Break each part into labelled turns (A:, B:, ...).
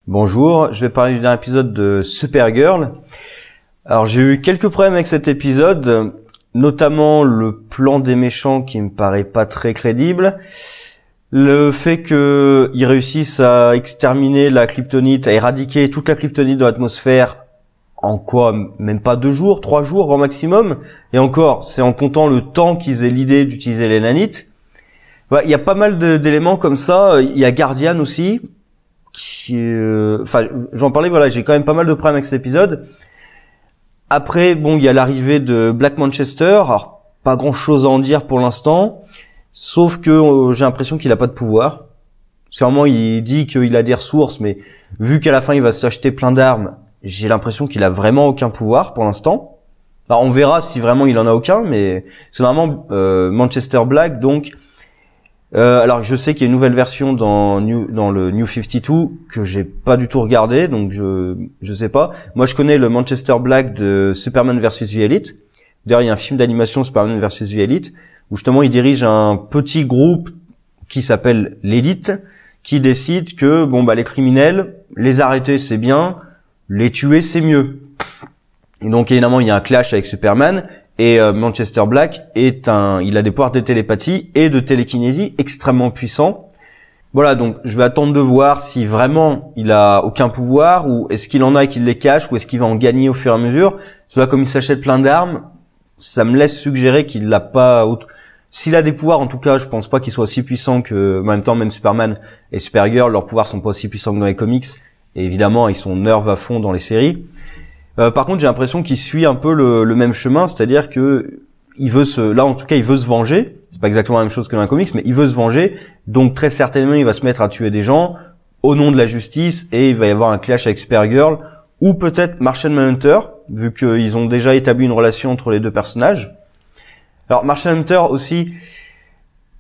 A: Bonjour, je vais parler du dernier épisode de Supergirl. Alors j'ai eu quelques problèmes avec cet épisode, notamment le plan des méchants qui me paraît pas très crédible, le fait qu'ils réussissent à exterminer la kryptonite, à éradiquer toute la kryptonite de l'atmosphère en quoi, même pas 2 jours, 3 jours au maximum, et encore, c'est en comptant le temps qu'ils aient l'idée d'utiliser les nanites. Il y a pas mal d'éléments comme ça, il y a Guardian aussi, enfin j'en parlais, voilà, j'ai quand même pas mal de problèmes avec cet épisode. Après bon, il y a l'arrivée de Black Manchester, alors pas grand chose à en dire pour l'instant, sauf que j'ai l'impression qu'il a pas de pouvoir. Sûrement il dit qu'il a des ressources, mais vu qu'à la fin il va s'acheter plein d'armes, j'ai l'impression qu'il a vraiment aucun pouvoir pour l'instant. Alors on verra si vraiment il en a aucun, mais c'est vraiment Manchester Black. Donc alors je sais qu'il y a une nouvelle version dans le New 52 que j'ai pas du tout regardé, donc je sais pas. Moi je connais le Manchester Black de Superman vs The Elite. D'ailleurs il y a un film d'animation Superman vs The Elite où justement il dirige un petit groupe qui s'appelle l'Élite, qui décide que bon les criminels, les arrêter c'est bien, les tuer c'est mieux. Et donc évidemment il y a un clash avec Superman. Et Manchester Black il a des pouvoirs de télépathie et de télékinésie extrêmement puissants. Voilà, donc je vais attendre de voir si vraiment il a aucun pouvoir, ou est-ce qu'il en a et qu'il les cache, ou est-ce qu'il va en gagner au fur et à mesure. Soit comme il s'achète plein d'armes, ça me laisse suggérer qu'il l'a pas. S'il a des pouvoirs, en tout cas, je pense pas qu'il soit aussi puissant que. En même temps, même Superman et Supergirl, leurs pouvoirs sont pas aussi puissants que dans les comics. Et évidemment, ils sont nerfs à fond dans les séries. Par contre, j'ai l'impression qu'il suit un peu le même chemin, c'est-à-dire que il veut là en tout cas, il veut se venger. C'est pas exactement la même chose que dans un comics, mais il veut se venger. Donc très certainement, il va se mettre à tuer des gens au nom de la justice, et il va y avoir un clash avec Supergirl ou peut-être Martian Manhunter, vu qu'ils ont déjà établi une relation entre les deux personnages. Alors Martian Manhunter aussi,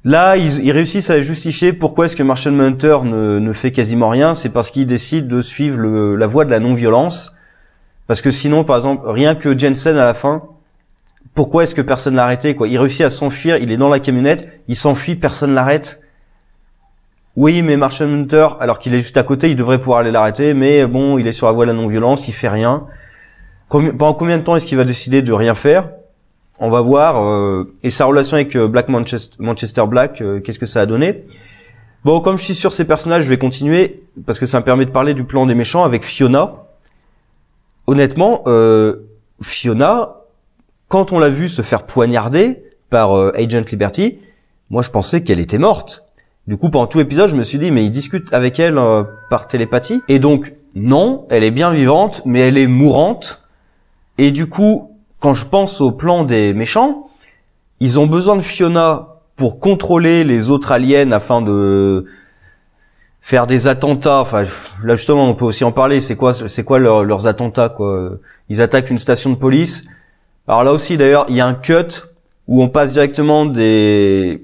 A: là, ils réussissent à justifier pourquoi est-ce que Martian Manhunter ne fait quasiment rien. C'est parce qu'il décide de suivre la voie de la non-violence. Parce que sinon, par exemple, rien que Jensen à la fin, pourquoi est-ce que personne l'a arrêté, quoi? Il réussit à s'enfuir, il est dans la camionnette, il s'enfuit, personne l'arrête. Oui, mais Martian Manhunter, alors qu'il est juste à côté, il devrait pouvoir aller l'arrêter, mais bon, il est sur la voie de la non-violence, il fait rien. Pendant combien de temps est-ce qu'il va décider de rien faire? On va voir. Et sa relation avec Black Manchester Black, qu'est-ce que ça a donné? Bon, comme je suis sur ces personnages, je vais continuer, parce que ça me permet de parler du plan des méchants avec Fiona. Honnêtement, Fiona, quand on l'a vue se faire poignarder par Agent Liberty, moi je pensais qu'elle était morte. Du coup, pendant tout l'épisode, je me suis dit, mais il discute avec elle par télépathie. Et donc, non, elle est bien vivante, mais elle est mourante. Et du coup, quand je pense au plan des méchants, ils ont besoin de Fiona pour contrôler les autres aliens afin de faire des attentats. Enfin, là justement, on peut aussi en parler. C'est quoi leurs attentats, quoi? Ils attaquent une station de police. Alors là aussi, d'ailleurs, il y a un cut où on passe directement des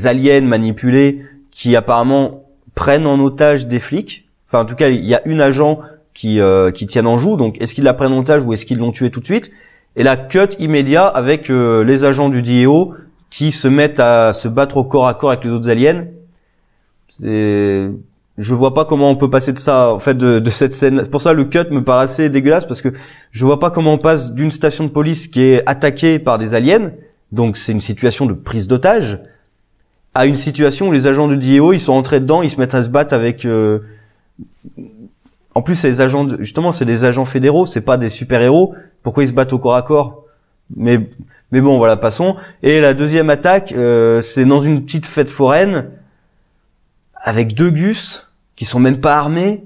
A: aliens manipulés qui apparemment prennent en otage des flics. Enfin, en tout cas, il y a une agent qui tiennent en joue. Donc, est-ce qu'ils la prennent en otage ou est-ce qu'ils l'ont tuée tout de suite? Et là, cut immédiat avec les agents du DEO qui se mettent à se battre au corps à corps avec les autres aliens. Je vois pas comment on peut passer de ça, en fait, de cette scène. Pour ça, le cut me paraît assez dégueulasse, parce que je vois pas comment on passe d'une station de police qui est attaquée par des aliens, donc c'est une situation de prise d'otage, à une situation où les agents du DEO, ils sont entrés dedans, ils se mettent à se battre avec. En plus, c'est des agents, justement, c'est des agents fédéraux, c'est pas des super-héros. Pourquoi ils se battent au corps à corps? Mais bon, voilà, passons. Et la deuxième attaque, c'est dans une petite fête foraine, avec 2 gus qui sont même pas armés.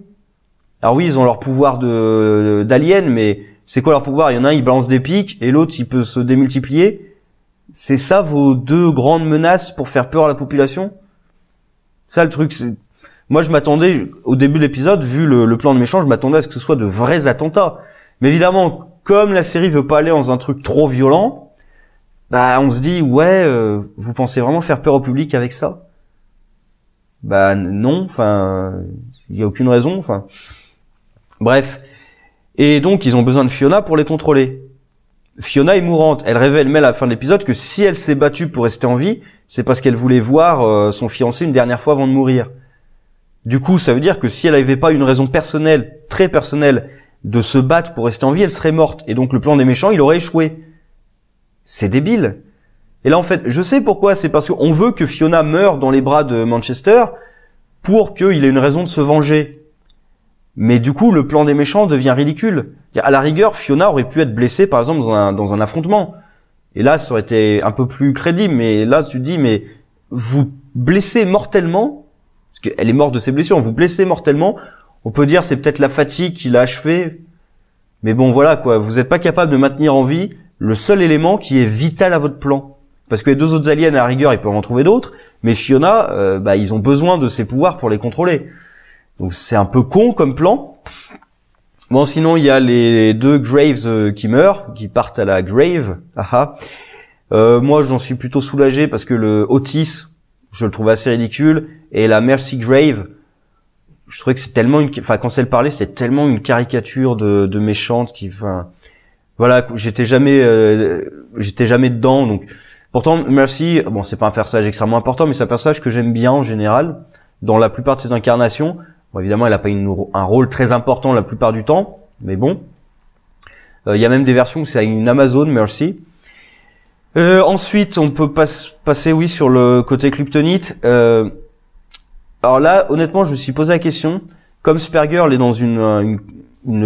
A: Alors oui, ils ont leur pouvoir d'alien, mais c'est quoi leur pouvoir? Il y en a un, il balance des pics, et l'autre, il peut se démultiplier. C'est ça vos 2 grandes menaces pour faire peur à la population? Ça, le truc, c'est... Moi, je m'attendais, au début de l'épisode, vu le plan de méchant, je m'attendais à ce que ce soit de vrais attentats. Mais évidemment, comme la série veut pas aller dans un truc trop violent, on se dit, ouais, vous pensez vraiment faire peur au public avec ça? Non, enfin, il y a aucune raison, enfin. Bref. Et donc, ils ont besoin de Fiona pour les contrôler. Fiona est mourante. Elle révèle même à la fin de l'épisode que si elle s'est battue pour rester en vie, c'est parce qu'elle voulait voir son fiancé une dernière fois avant de mourir. Du coup, ça veut dire que si elle avait pas une raison personnelle, très personnelle, de se battre pour rester en vie, elle serait morte. Et donc le plan des méchants, il aurait échoué. C'est débile. Et là, en fait, je sais pourquoi. C'est parce qu'on veut que Fiona meure dans les bras de Manchester pour qu'il ait une raison de se venger. Mais du coup, le plan des méchants devient ridicule. À la rigueur, Fiona aurait pu être blessée, par exemple, dans un affrontement. Et là, ça aurait été un peu plus crédible. Mais là, tu te dis, mais vous blessez mortellement, parce qu'elle est morte de ses blessures, vous blessez mortellement, on peut dire c'est peut-être la fatigue qui l'a achevé. Mais bon, voilà, quoi. Vous n'êtes pas capable de maintenir en vie le seul élément qui est vital à votre plan. Parce que les deux autres aliens, à la rigueur, ils peuvent en trouver d'autres. Mais Fiona, ils ont besoin de ses pouvoirs pour les contrôler. Donc c'est un peu con comme plan. Bon, sinon, il y a les deux Graves qui meurent, qui partent à la grave. Moi, j'en suis plutôt soulagé parce que le Otis, je le trouve assez ridicule. Et la Mercy Grave, je trouvais que c'est tellement quand elle parlait, c'était tellement une caricature de méchante voilà, j'étais jamais dedans. Donc, pourtant, Mercy, bon, c'est pas un personnage extrêmement important, mais c'est un personnage que j'aime bien en général, dans la plupart de ses incarnations. Bon, évidemment, elle a pas un rôle très important la plupart du temps, mais bon. Il y a même des versions où c'est une Amazon, Mercy. Ensuite, on peut passer, oui, sur le côté Kryptonite. Alors là, honnêtement, je me suis posé la question, comme Supergirl est dans une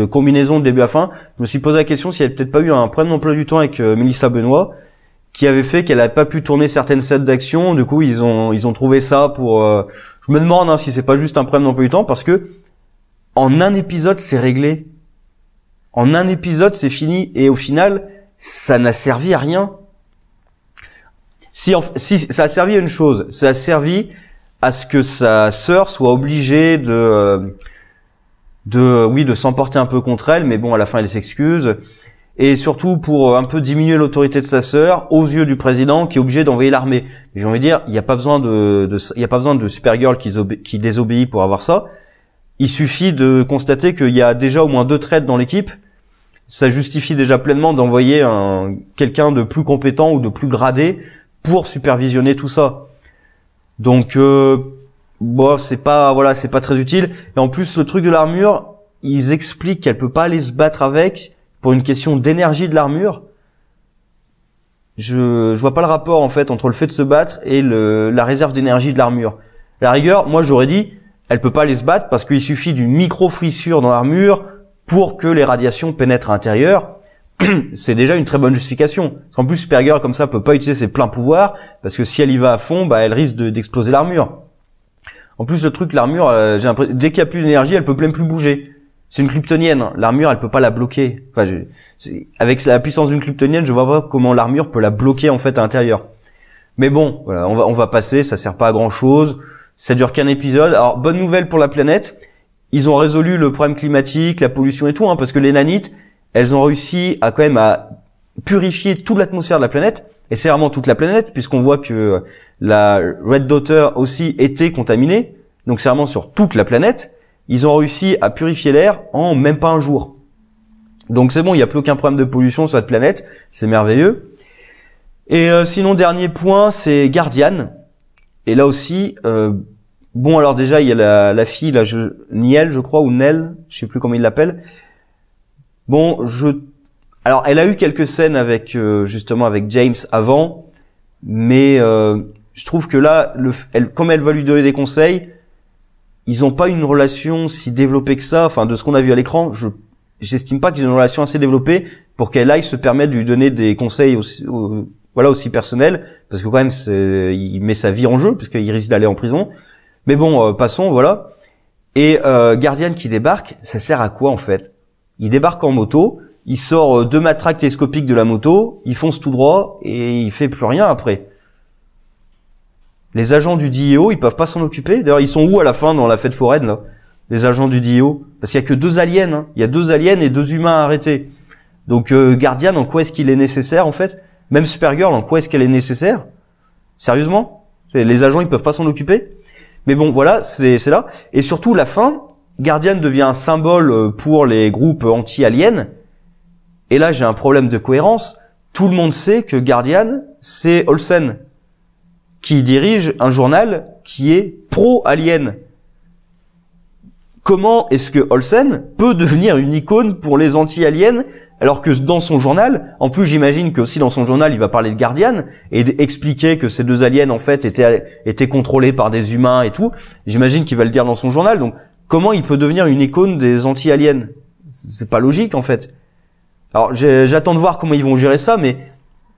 A: combinaison de début à fin, je me suis posé la question s'il y avait peut-être pas eu un problème d'emploi du temps avec Melissa Benoît, qui avait fait qu'elle n'avait pas pu tourner certaines scènes d'action. Du coup, ils ont trouvé ça pour... Je me demande si c'est pas juste un problème d'emploi du temps, parce que en un épisode, c'est réglé. En un épisode, c'est fini. Et au final, ça n'a servi à rien. Si ça a servi à une chose, ça a servi à ce que sa sœur soit obligée de s'emporter un peu contre elle, mais bon, à la fin, elle s'excuse. Et surtout pour un peu diminuer l'autorité de sa sœur aux yeux du président qui est obligé d'envoyer l'armée. Mais j'ai envie de dire, il n'y a pas besoin de Supergirl qui désobéit pour avoir ça. Il suffit de constater qu'il y a déjà au moins 2 traîtres dans l'équipe. Ça justifie déjà pleinement d'envoyer quelqu'un de plus compétent ou de plus gradé pour supervisionner tout ça. Donc c'est pas très utile. Et en plus, le truc de l'armure, ils expliquent qu'elle peut pas aller se battre avec pour une question d'énergie de l'armure. Je vois pas le rapport en fait entre le fait de se battre et la réserve d'énergie de l'armure. À la rigueur, moi j'aurais dit, elle peut pas aller se battre parce qu'il suffit d'une micro-fissure dans l'armure pour que les radiations pénètrent à l'intérieur. C'est déjà une très bonne justification. Parce qu'en plus, Supergirl comme ça peut pas utiliser ses pleins pouvoirs parce que si elle y va à fond, elle risque d'exploser l'armure. En plus, le truc, l'armure, dès qu'il y a plus d'énergie, elle peut même plus bouger. C'est une kryptonienne. L'armure, elle peut pas la bloquer. Avec la puissance d'une kryptonienne, je vois pas comment l'armure peut la bloquer en fait à l'intérieur. Mais bon, voilà, on va passer. Ça sert pas à grand chose. Ça dure qu'un épisode. Alors, bonne nouvelle pour la planète. Ils ont résolu le problème climatique, la pollution et tout, parce que les nanites, elles ont réussi à purifier toute l'atmosphère de la planète. Et c'est vraiment toute la planète, puisqu'on voit que la Red Daughter aussi était contaminée. Donc c'est vraiment sur toute la planète. Ils ont réussi à purifier l'air en même pas un jour. Donc c'est bon, il n'y a plus aucun problème de pollution sur cette planète. C'est merveilleux. Et sinon, dernier point, c'est Guardian. Et là aussi, alors déjà, il y a la fille, là, Niel, je crois, ou Nell, je sais plus comment il l'appelle. Bon, alors elle a eu quelques scènes avec justement avec James avant, mais je trouve que là, comme elle va lui donner des conseils, ils ont pas une relation si développée que ça. Enfin, de ce qu'on a vu à l'écran, j'estime pas qu'ils ont une relation assez développée pour qu'elle aille se permettre de lui donner des conseils aussi personnels, parce que quand même, il met sa vie en jeu, parce qu'il risque d'aller en prison. Mais bon, passons, voilà. Et Guardian qui débarque, ça sert à quoi en fait? Il débarque en moto, il sort 2 matraques télescopiques de la moto, il fonce tout droit et il fait plus rien après. Les agents du DIO, ils peuvent pas s'en occuper. D'ailleurs, ils sont où à la fin dans la fête foraine là? Les agents du DIO, parce qu'il y a que 2 aliens. Il y a 2 aliens et 2 humains arrêtés. Donc Guardian, en quoi est-ce qu'il est nécessaire en fait? Même Supergirl, en quoi est-ce qu'elle est nécessaire? Sérieusement? Les agents, ils peuvent pas s'en occuper? Mais bon, voilà, c'est là. Et surtout, la fin, Guardian devient un symbole pour les groupes anti-aliens. Et là, j'ai un problème de cohérence. Tout le monde sait que Guardian, c'est Olsen, qui dirige un journal qui est pro-alien. comment est-ce que Olsen peut devenir une icône pour les anti-aliens alors que dans son journal, en plus j'imagine que aussi dans son journal il va parler de Guardian et expliquer que ces deux aliens en fait étaient contrôlés par des humains et tout. J'imagine qu'il va le dire dans son journal. Donc comment il peut devenir une icône des anti-aliens? C'est pas logique en fait. Alors j'attends de voir comment ils vont gérer ça, mais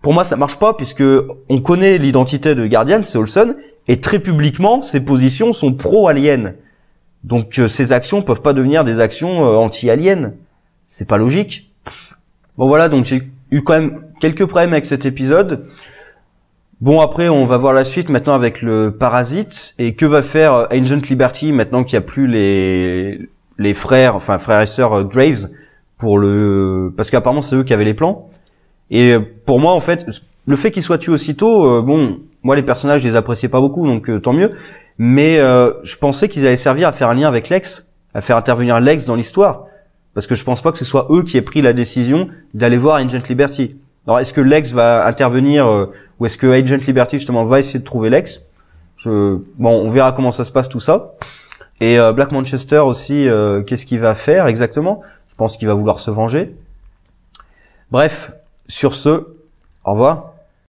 A: pour moi ça marche pas puisque on connaît l'identité de Guardian, c'est Olsen, et très publiquement ses positions sont pro-aliens. Donc ces actions peuvent pas devenir des actions anti-aliens. C'est pas logique. Bon voilà, donc j'ai eu quand même quelques problèmes avec cet épisode. Bon après on va voir la suite maintenant avec le Parasite et que va faire Agent Liberty maintenant qu'il y a plus les frères et sœurs Graves parce qu'apparemment c'est eux qui avaient les plans. Et pour moi en fait le fait qu'ils soient tués aussitôt, bon moi les personnages je les appréciais pas beaucoup donc tant mieux. Mais je pensais qu'ils allaient servir à faire un lien avec Lex, à faire intervenir Lex dans l'histoire. Parce que je pense pas que ce soit eux qui aient pris la décision d'aller voir Agent Liberty. Alors est-ce que Lex va intervenir ou est-ce que Agent Liberty justement va essayer de trouver Lex? Bon, on verra comment ça se passe tout ça. Et Black Manchester aussi, qu'est-ce qu'il va faire exactement? Je pense qu'il va vouloir se venger. Bref, sur ce, au revoir.